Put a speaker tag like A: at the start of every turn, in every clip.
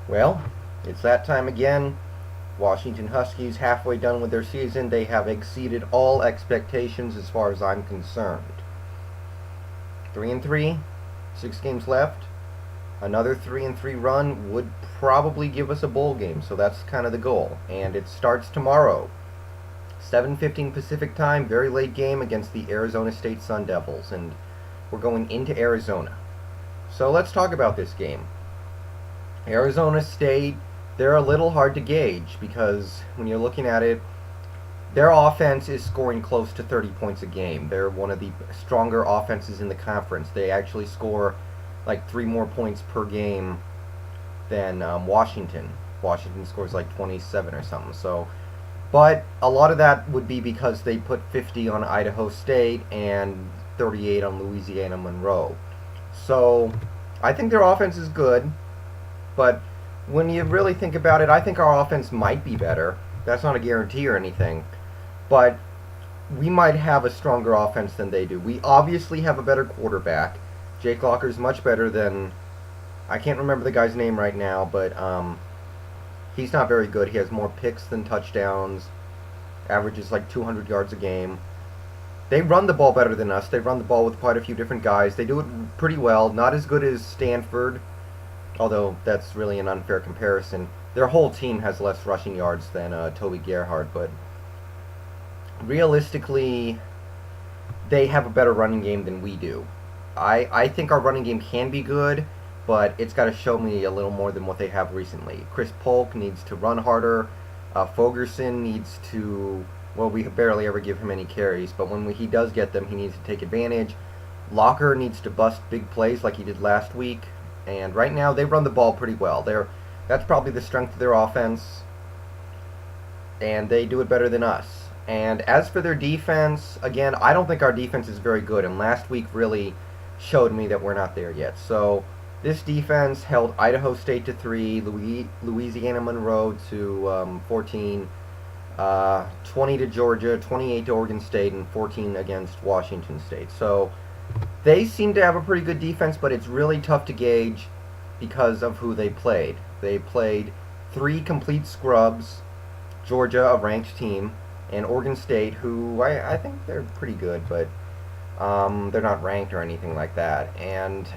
A: Well, it's that time again. Washington Huskies halfway done with their season. They have exceeded all expectations as far as I'm concerned. 3-3, 6 games left. Another 3-3 run would probably give us a bowl game, so that's kind of the goal. And it starts tomorrow, 7:15 Pacific time, very late game against the Arizona State Sun Devils, and we're going into Arizona. So let's talk about this game. Arizona State, they're a little hard to gauge because when you're looking at it, their offense is scoring close to 30 points a game. They're one of the stronger offenses in the conference. They actually score like 3 more points per game than Washington. Washington scores like 27 or something. So, but a lot of that would be because they put 50 on Idaho State and 38 on Louisiana Monroe. So, I think their offense is good. But when you really think about it, I think our offense might be better. That's not a guarantee or anything. But we might have a stronger offense than they do. We obviously have a better quarterback. Jake Locker's much better than. I can't remember the guy's name right now, but he's not very good. He has more picks than touchdowns, averages like 200 yards a game. They run the ball better than us. They run the ball with quite a few different guys. They do it pretty well. Not as good as Stanford, although that's really an unfair comparison. Their whole team has less rushing yards than Toby Gerhardt, but realistically, they have a better running game than we do. I think our running game can be good, but it's got to show me a little more than what they have recently. Chris Polk needs to run harder. Fogerson needs to. Well, we barely ever give him any carries, but when he does get them, he needs to take advantage. Locker needs to bust big plays like he did last week. And right now, they run the ball pretty well. That's probably the strength of their offense, and they do it better than us. And as for their defense, again, I don't think our defense is very good. And last week really showed me that we're not there yet. So this defense held Idaho State to 3, Louisiana Monroe to 14, 20 to Georgia, 28 to Oregon State, and 14 against Washington State. So they seem to have a pretty good defense, but it's really tough to gauge because of who they played. They played 3 complete scrubs, Georgia, a ranked team, and Oregon State, who I think they're pretty good, but they're not ranked or anything like that. And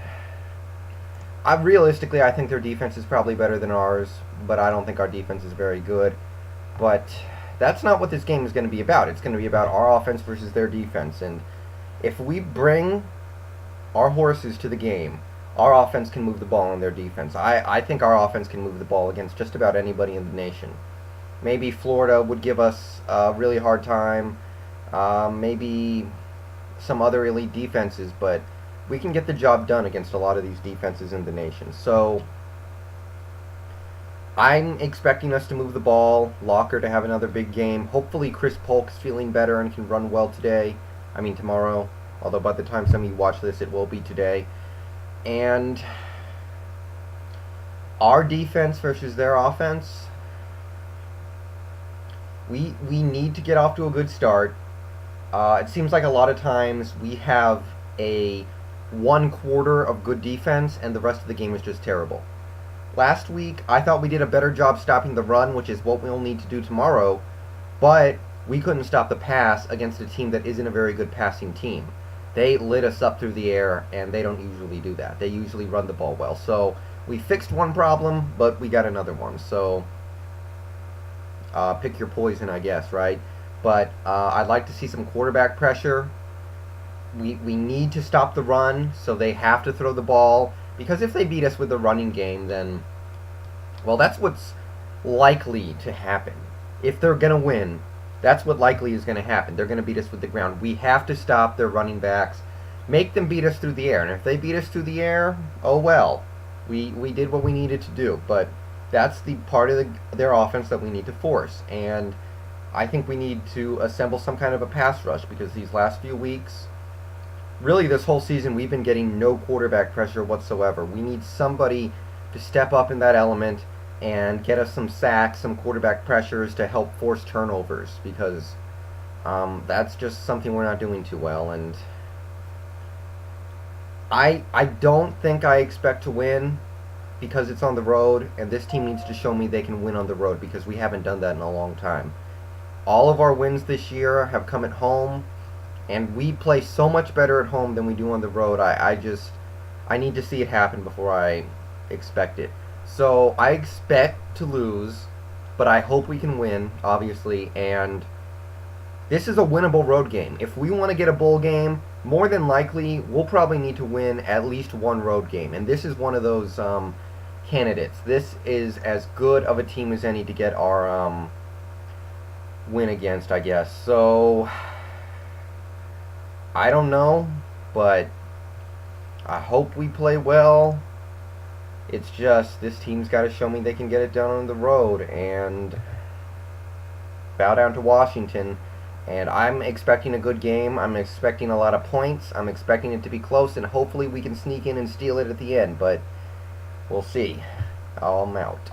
A: realistically, I think their defense is probably better than ours, but I don't think our defense is very good. But that's not what this game is going to be about. It's going to be about our offense versus their defense. And if we bring our horses to the game, our offense can move the ball on their defense. I think our offense can move the ball against just about anybody in the nation. Maybe Florida would give us a really hard time. Maybe some other elite defenses, but we can get the job done against a lot of these defenses in the nation. So I'm expecting us to move the ball, Locker to have another big game. Hopefully Chris Polk's feeling better and can run well today. I mean tomorrow. Although by the time some of you watch this, it will be today. And our defense versus their offense, we need to get off to a good start. It seems like a lot of times we have a 1 quarter of good defense and the rest of the game is just terrible. Last week, I thought we did a better job stopping the run, which is what we'll need to do tomorrow, but we couldn't stop the pass against a team that isn't a very good passing team. They lit us up through the air, and they don't usually do that. They usually run the ball well. So we fixed one problem, but we got another one. So pick your poison, I guess, right? But I'd like to see some quarterback pressure. We need to stop the run, so they have to throw the ball. Because if they beat us with the running game, then, well, that's what's likely to happen. If they're going to win, that's what likely is going to happen. They're going to beat us with the ground. We have to stop their running backs, make them beat us through the air. And if they beat us through the air, oh well. We did what we needed to do. But that's the part of their offense that we need to force. And I think we need to assemble some kind of a pass rush because these last few weeks, really this whole season, we've been getting no quarterback pressure whatsoever. We need somebody to step up in that element and get us some sacks, some quarterback pressures to help force turnovers because that's just something we're not doing too well. And I don't think I expect to win because it's on the road, and this team needs to show me they can win on the road because we haven't done that in a long time. All of our wins this year have come at home, and we play so much better at home than we do on the road. I need to see it happen before I expect it. So I expect to lose, but I hope we can win, obviously, and this is a winnable road game. If we want to get a bowl game, more than likely, we'll probably need to win at least one road game, and this is one of those candidates. This is as good of a team as any to get our win against, I guess. So I don't know, but I hope we play well. It's just this team's got to show me they can get it done on the road and bow down to Washington. And I'm expecting a good game. I'm expecting a lot of points. I'm expecting it to be close, and hopefully we can sneak in and steal it at the end, but we'll see. I'm out.